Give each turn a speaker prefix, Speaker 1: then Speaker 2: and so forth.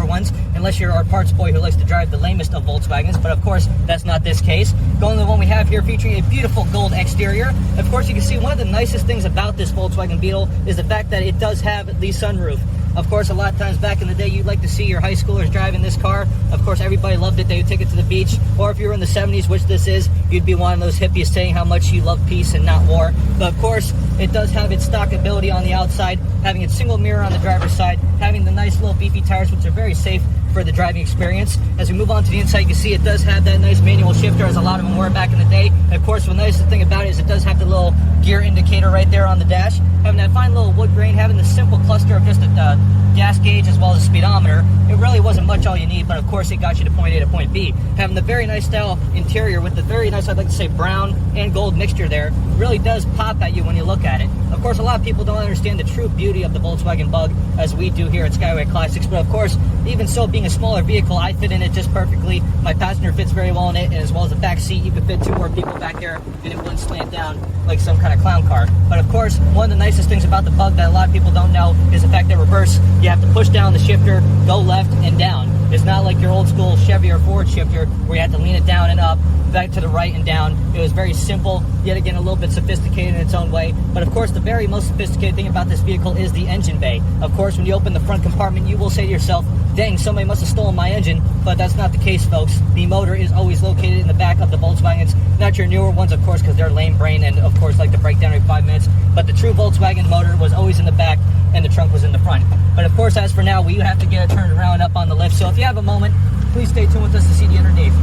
Speaker 1: newer ones, unless you're our parts boy who likes to drive the lamest of Volkswagens, but of course, that's not this case. Going to the one we have here featuring a beautiful gold exterior. Of course, you can see one of the nicest things about this Volkswagen Beetle is the fact that it does have the sunroof. Of course, a lot of times back in the day, you'd like to see your high schoolers driving this car. Of course, everybody loved it. They would take it to the beach. Or if you were in the 70s, which this is, you'd be one of those hippies saying how much you love peace and not war. But of course, it does have its stock ability on the outside, having its single mirror on the driver's side, having the nice little beefy tires, which are very safe for the driving experience. As we move on to the inside, you can see it does have that nice manual shifter, as a lot of them were back in the day. And of course, the nicest thing about it is it does have the little gear indicator right there on the dash, having that fine little wood grain, having the simple cluster of just a gas gauge as well as a speedometer. It really wasn't much all you need, but of course it got you to point A to point B. Having the very nice style interior with the very nice, I'd like to say, brown and gold mixture there, really does pop at you when you look at it. Of course, a lot of people don't understand the true beauty of the Volkswagen Bug as we do here at Skyway Classics, but of course, even so, being a smaller vehicle, I fit in it just perfectly. My passenger fits very well in it, and as well as the back seat, you can fit 2 more people back there, and it wouldn't slant down like some kind of clown car. But of course, one of the nicest things about the Bug that a lot of people don't know is the fact that reverse, you have to push down the shifter, go left and down. It's not like your old school Chevy or Ford shifter where you had to lean it down and up, back to the right and down. It was very simple, yet again a little bit sophisticated in its own way. But of course, the very most sophisticated thing about this vehicle is the engine bay. Of course, when you open the front compartment, you will say to yourself, dang, somebody must have stolen my engine, but that's not the case, folks. The motor is always located in the back of the Volkswagens, not your newer ones, of course, because they're lame brain and of course like to break down every 5 minutes, but the true Volkswagen motor was always in the back and the trunk was in the front. But of course, as for now, we have to get it turned around up on the lift, so if you have a moment, please stay tuned with us to see the underneath.